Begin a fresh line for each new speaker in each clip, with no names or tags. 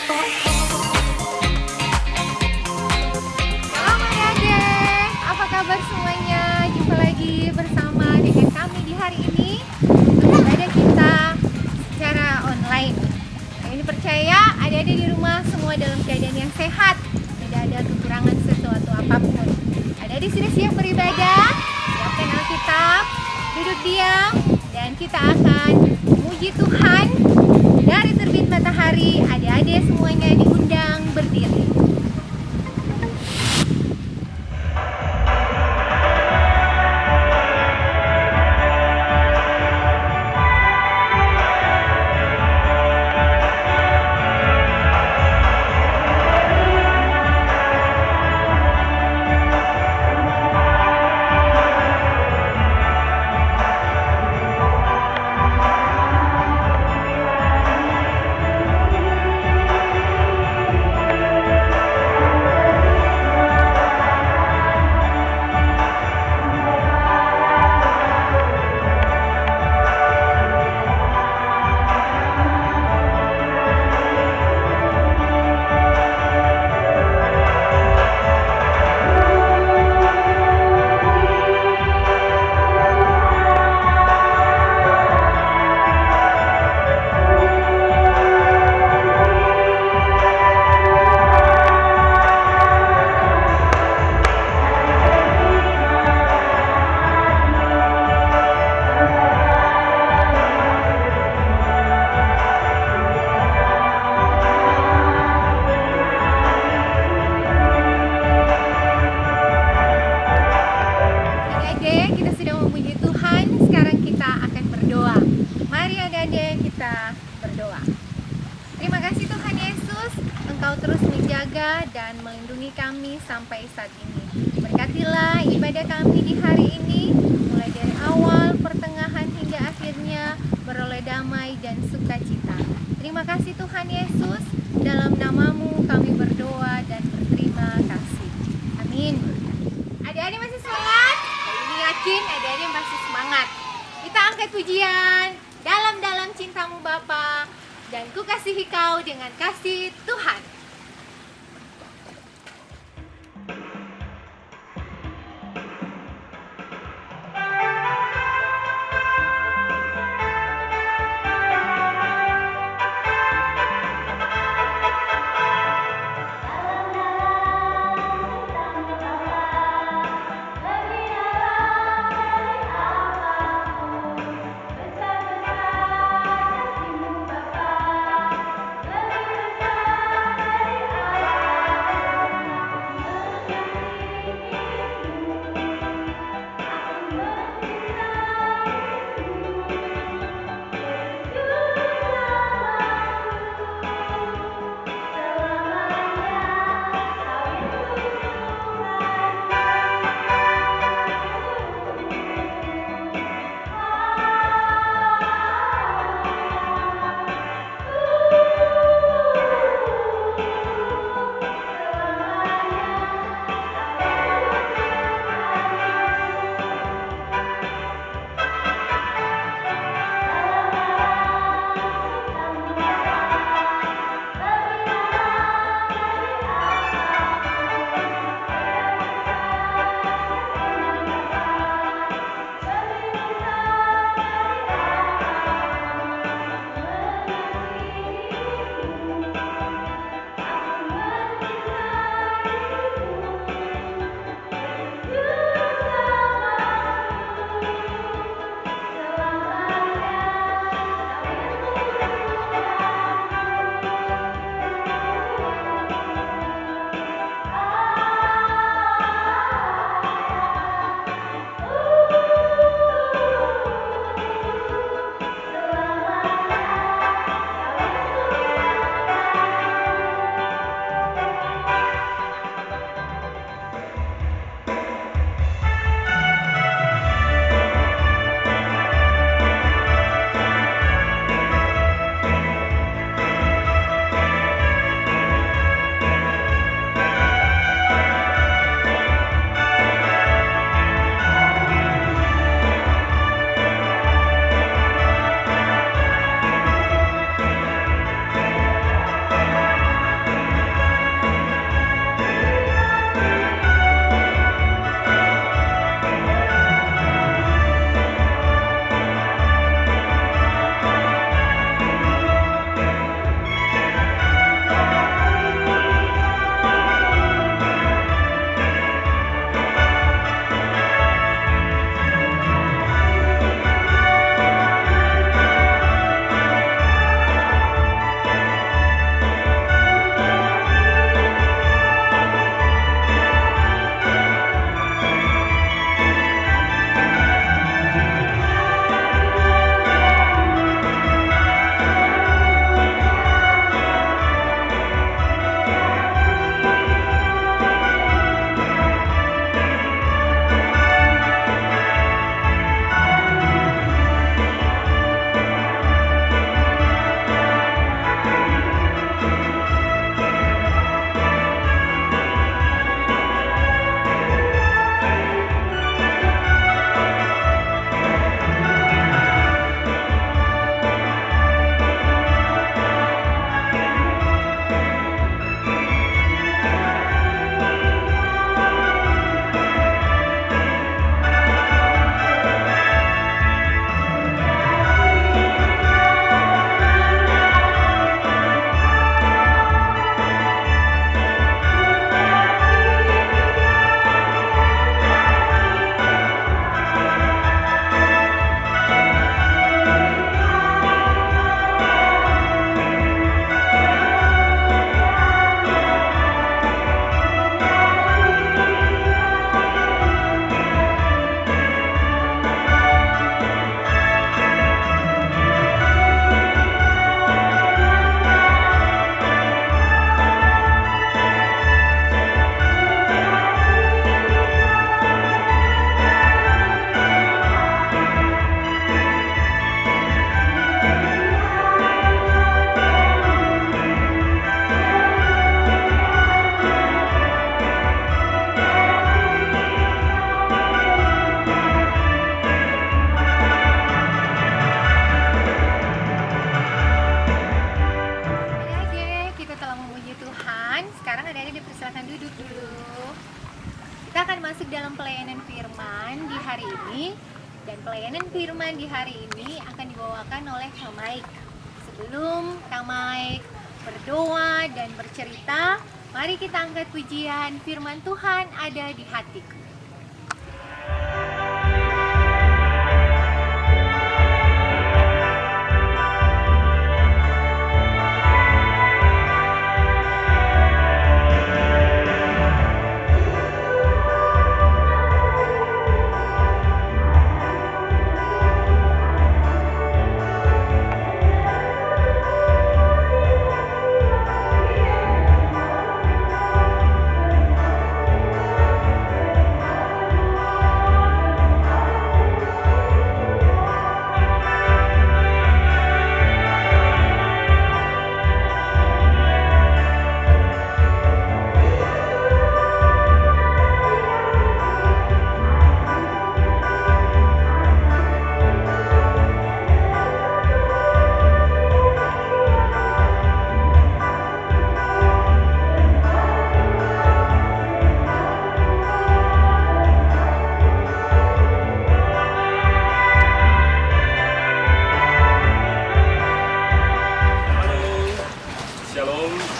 Shalom adik-adik, apa kabar semuanya? Jumpa lagi bersama dengan kami di hari ini. Beribadah kita secara online. Nah, ini percaya adik-adik di rumah semua dalam keadaan yang sehat, tidak ada kekurangan sesuatu apapun. Adik-adik sudah siap beribadah? Siapkan Alkitab, duduk diam, dan kita akan memuji Tuhan. Dari terbit matahari, adik-adik semuanya diundang berdiri. Adik-adik, kita sudah memuji Tuhan. Sekarang kita akan berdoa. Mari adik-adik kita berdoa. Terima kasih Tuhan Yesus, Engkau terus menjaga dan melindungi kami sampai saat ini. Berkatilah ibadah kami di hari ini, mulai dari awal, pertengahan hingga akhirnya beroleh damai dan sukacita. Terima kasih Tuhan Yesus, dalam namamu kami berdoa dan berterima kasih. Amin. Adik-adik masih semangat? Ini yakin adik-adik masih semangat. Kita angkat pujian, dalam-dalam cintamu Bapa, dan ku kasihi kau dengan kasih Tuhan. sekarang adik-adik dipersilakan duduk dulu. Kita akan masuk dalam pelayanan firman di hari ini. Dan pelayanan firman di hari ini akan dibawakan oleh Kak Mike. Sebelum Kak Mike berdoa dan bercerita, mari kita angkat pujian firman Tuhan ada di hatiku.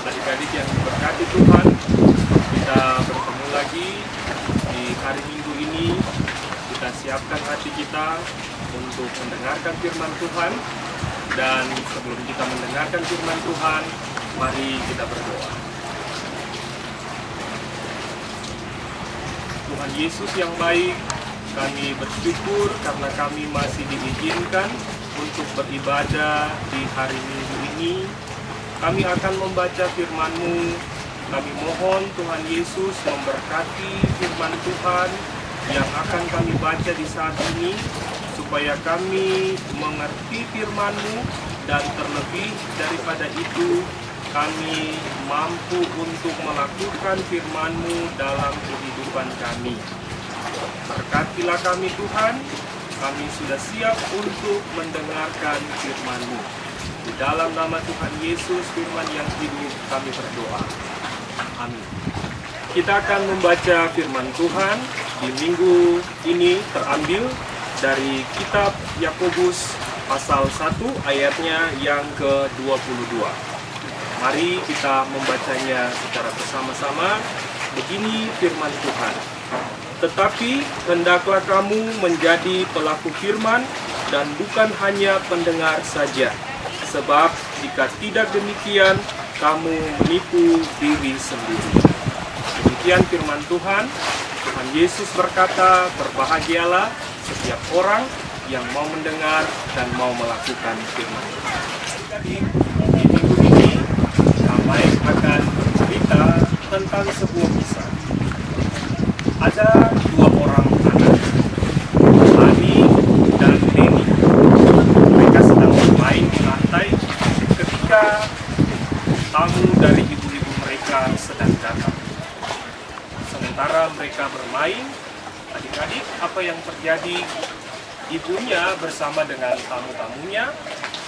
Adik-adik yang diberkati Tuhan, kita bertemu lagi di hari Minggu ini. Kita siapkan hati kita untuk mendengarkan firman Tuhan. Dan sebelum kita mendengarkan firman Tuhan, mari kita berdoa. Tuhan Yesus yang baik, kami bersyukur karena kami masih diizinkan untuk beribadah di hari Minggu ini. Kami akan membaca firman-Mu. Kami mohon Tuhan Yesus memberkati firman Tuhan yang akan kami baca di saat ini, supaya kami mengerti firman-Mu, dan terlebih daripada itu, kami mampu untuk melakukan firman-Mu dalam kehidupan kami. Berkatilah kami Tuhan, kami sudah siap untuk mendengarkan firman-Mu. Di dalam nama Tuhan Yesus, firman yang hidup, kami berdoa. Amin. Kita akan membaca firman Tuhan di minggu ini terambil dari kitab Yakobus pasal 1 ayatnya yang ke-22. Mari kita membacanya secara bersama-sama. Begini firman Tuhan. Tetapi hendaklah kamu menjadi pelaku firman dan bukan hanya pendengar saja. Sebab jika tidak demikian, kamu menipu diri sendiri. Demikian firman Tuhan. Tuhan Yesus berkata, berbahagialah setiap orang yang mau mendengar dan mau melakukan firman Tuhan. Jadi, di minggu ini, kami akan bercerita tentang sebuah kisah. Ada dua orang anak, Lani dan Leni. Mereka sedang bermain di lantai ketika tamu dari ibu-ibu mereka sedang datang. Sementara mereka bermain, adik-adik, apa yang terjadi? Ibunya bersama dengan tamu-tamunya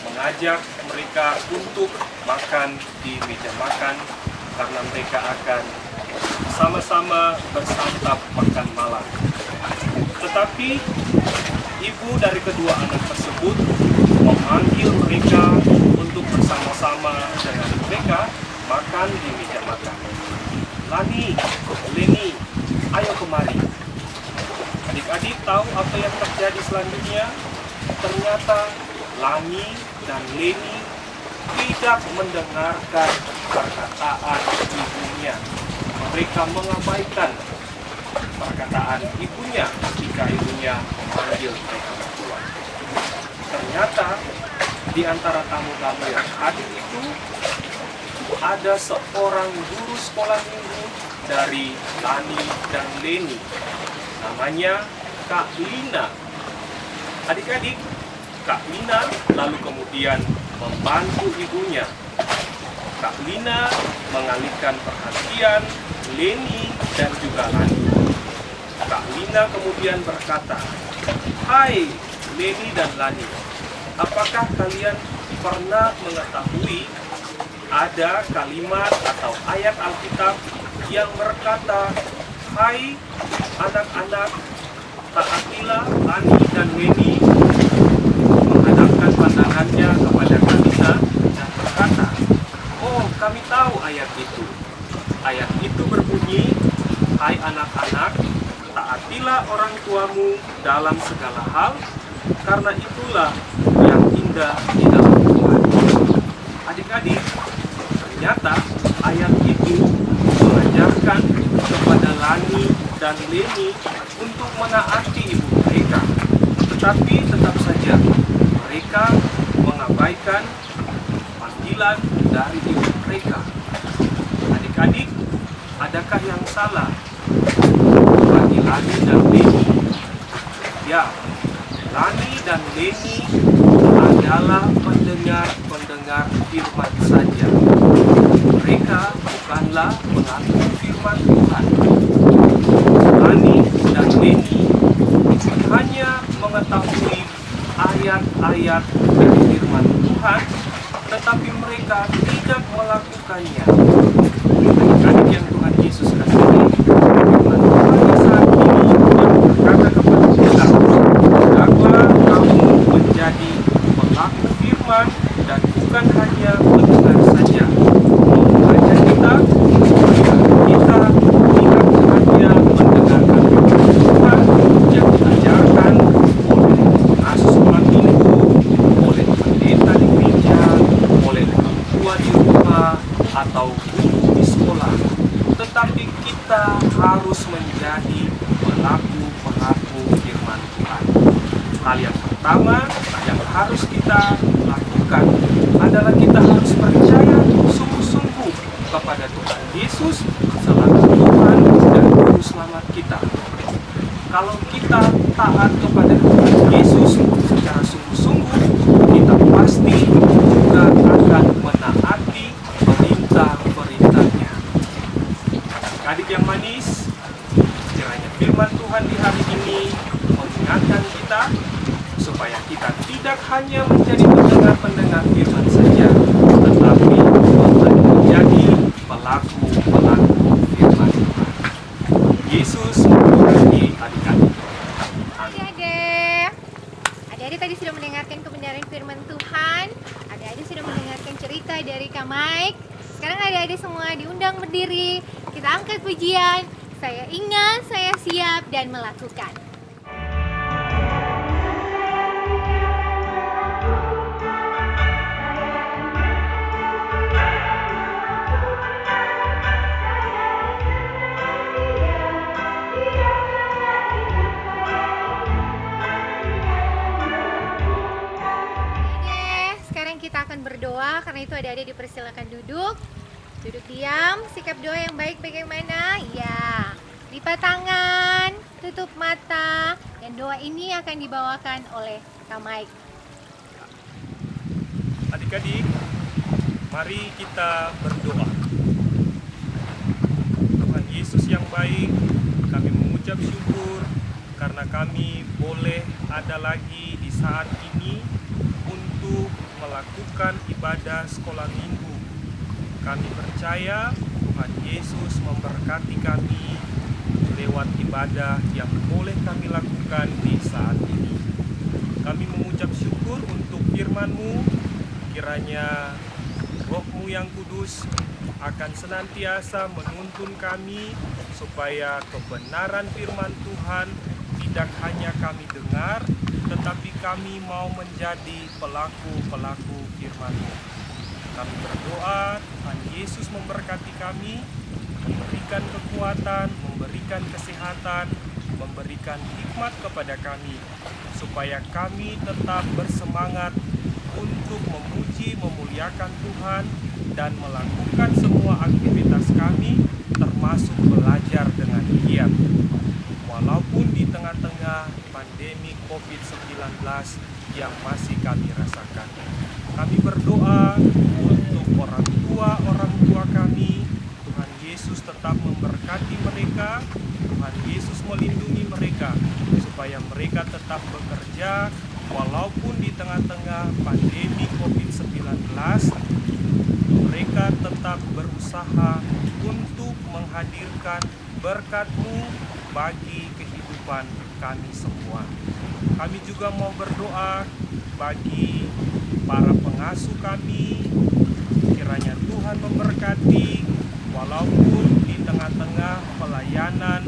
mengajak mereka untuk makan di meja makan, karena mereka akan sama-sama bersantap makan malam. Tetapi ibu dari kedua anak tersebut memanggil mereka untuk bersama-sama dengan mereka makan di meja makan. Lani, Leni, ayo kemari. Adik-adik tahu apa yang terjadi selanjutnya? Ternyata Lani dan Leni tidak mendengarkan perkataan ibunya. Mereka mengabaikan perkataan ibunya ketika ibunya memanggil mereka berdua. Ternyata di antara tamu-tamu yang hadir itu ada seorang guru sekolah minggu dari Lani dan Leni. Namanya Kak Lina. Adik-adik, Kak Lina lalu kemudian membantu ibunya. Kak Lina mengalihkan perhatian Leni dan juga Lani. Kak Lina kemudian berkata, "Hai Leni dan Lani, apakah kalian pernah mengetahui ada kalimat atau ayat Alkitab yang berkata, "Hai anak-anak, taatilah Ani dan Weni," menghadapkan pandangannya kepada Kamina dan berkata, "Oh, kami tahu ayat itu." Ayat itu berbunyi, "Hai anak-anak, taatilah orang tuamu dalam segala hal, karena itulah yang indah di dalam Tuhan." Adik-adik, ternyata ayat itu mengajarkan kepada Lani dan Leni untuk menaati ibu mereka. Tetapi tetap saja mereka mengabaikan panggilan dari ibu mereka. Adik-adik, adakah yang salah bagi Lani dan Leni? Ya, Lani dan Leni adalah pendengar firman saja. Mereka bukanlah pelaku firman Tuhan. Lani dan Leni hanya mengetahui ayat-ayat dari firman Tuhan, tetapi mereka tidak melakukannya. Adik-adik yang Tuhan Yesus kasihi, firman Tuhan di saat ini berkata kepada kita, "Hendaklah kamu menjadi pelaku firman dan bukan hanya mendengar saja." Mau mengajak kita supaya kita tidak hanya mendengarkan firman Tuhan yang diajarkan oleh pengasuh sekolah minggu, oleh pendeta di gereja, oleh orang tua di rumah, atau guru di sekolah, tetapi kita harus menjadi pelaku-pelaku firman Tuhan. Hal yang pertama yang harus kita lakukan adalah kita harus percaya sungguh-sungguh kepada Tuhan Yesus selaku Tuhan dan Juru Selamat kita. Kalau kita taat kepada Tuhan Yesus secara sungguh-sungguh, kita pasti juga akan menaati perintah-perintahnya. Adik yang manis, kiranya firman Tuhan di hari ini mengingatkan kita supaya kita tidak hanya menjadi pendengar-pendengar firman saja, tetapi menjadi pelaku-pelaku firman Tuhan. Yesus memberkati adik-adik.
Adik-adik tadi sudah mendengarkan kebenaran firman Tuhan. Adik-adik sudah mendengarkan cerita dari Kak Mike. Sekarang adik-adik semua diundang berdiri. Kita angkat pujian. Saya ingat, saya siap dan melakukan. Kita akan berdoa, karena itu adik-adik dipersilakan duduk diam. Sikap doa yang baik bagaimana? Ya, lipat tangan, tutup mata, dan doa ini akan dibawakan oleh Kak Mike.
Adik-adik, mari kita berdoa. Tuhan Yesus yang baik, kami mengucap syukur karena kami boleh ada lagi di saat ini untuk melakukan ibadah sekolah minggu. Kami percaya Tuhan Yesus memberkati kami lewat ibadah yang boleh kami lakukan di saat ini. Kami mengucap syukur untuk firman-Mu. Kiranya Roh-Mu yang kudus akan senantiasa menuntun kami supaya kebenaran firman Tuhan tidak hanya kami dengar, tetapi kami mau menjadi pelaku-pelaku firman-Mu. Kami berdoa Tuhan Yesus memberkati kami, memberikan kekuatan, memberikan kesehatan, memberikan hikmat kepada kami, supaya kami tetap bersemangat untuk memuji, memuliakan Tuhan, dan melakukan semua aktivitas kami, termasuk belajar dengan giat. Walaupun di tengah-tengah pandemi COVID-19 yang masih kami rasakan. Kami berdoa untuk orang tua kami. Tuhan Yesus tetap memberkati mereka. Tuhan Yesus melindungi mereka, supaya mereka tetap bekerja walaupun di tengah-tengah pandemi COVID-19. mereka tetap berusaha untuk menghadirkan berkat-Mu bagi kehidupan kami semua. Kami juga mau berdoa bagi para pengasuh kami, kiranya Tuhan memberkati walaupun di tengah-tengah pelayanan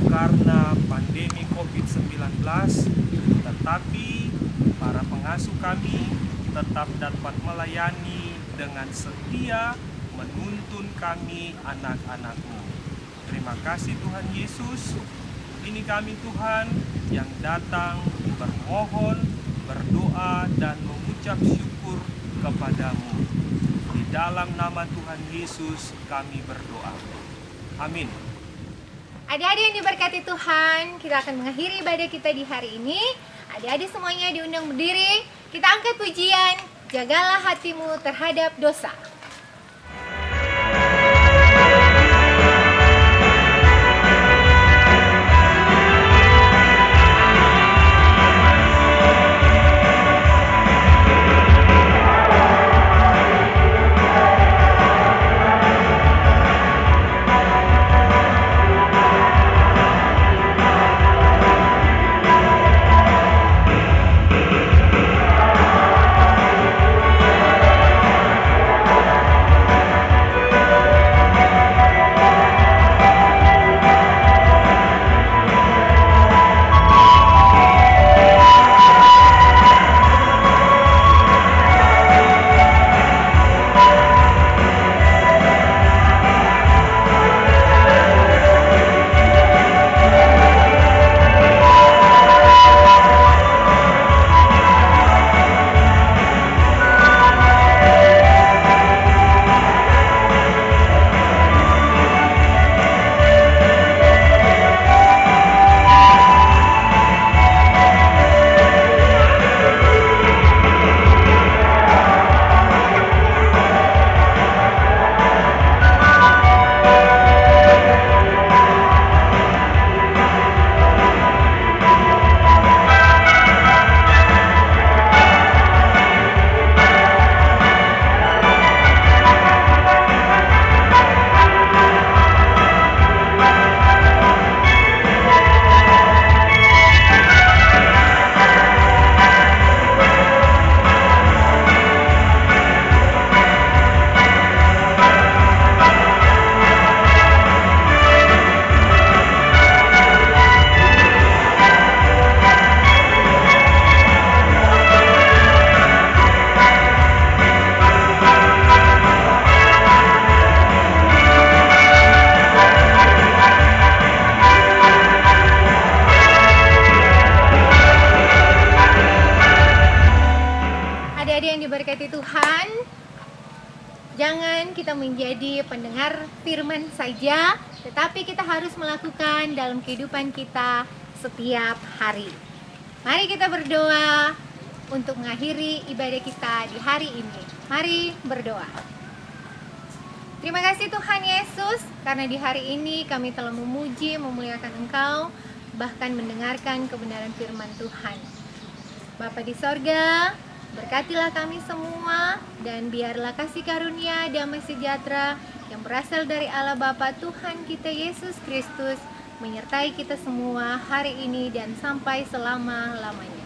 karena pandemi COVID-19, tetapi para pengasuh kami tetap dapat melayani dengan setia menuntun kami anak-anak-Mu. Terima kasih Tuhan Yesus. Ini kami Tuhan yang datang bermohon, berdoa dan mengucap syukur kepadamu. Di dalam nama Tuhan Yesus kami berdoa. Amin.
Adik-adik yang diberkati Tuhan, kita akan mengakhiri ibadah kita di hari ini. Adik-adik semuanya diundang berdiri. Kita angkat pujian, jagalah hatimu terhadap dosa. Diberkati Tuhan, jangan kita menjadi pendengar firman saja, tetapi kita harus melakukan dalam kehidupan kita setiap hari. Mari kita berdoa untuk mengakhiri ibadah kita di hari ini. Mari berdoa. Terima kasih Tuhan Yesus, karena di hari ini kami telah memuji, memuliakan Engkau, bahkan mendengarkan kebenaran firman Tuhan. Bapa di sorga, berkatilah kami semua, dan biarlah kasih karunia damai sejahtera yang berasal dari Allah Bapa Tuhan kita Yesus Kristus menyertai kita semua hari ini dan sampai selama-lamanya.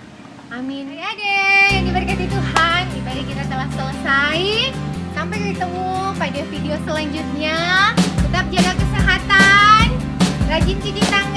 Amin. Adik-adik yang diberkati Tuhan, ibadah kita telah selesai. Sampai ketemu pada video selanjutnya. Tetap jaga kesehatan, rajin cuci tangan.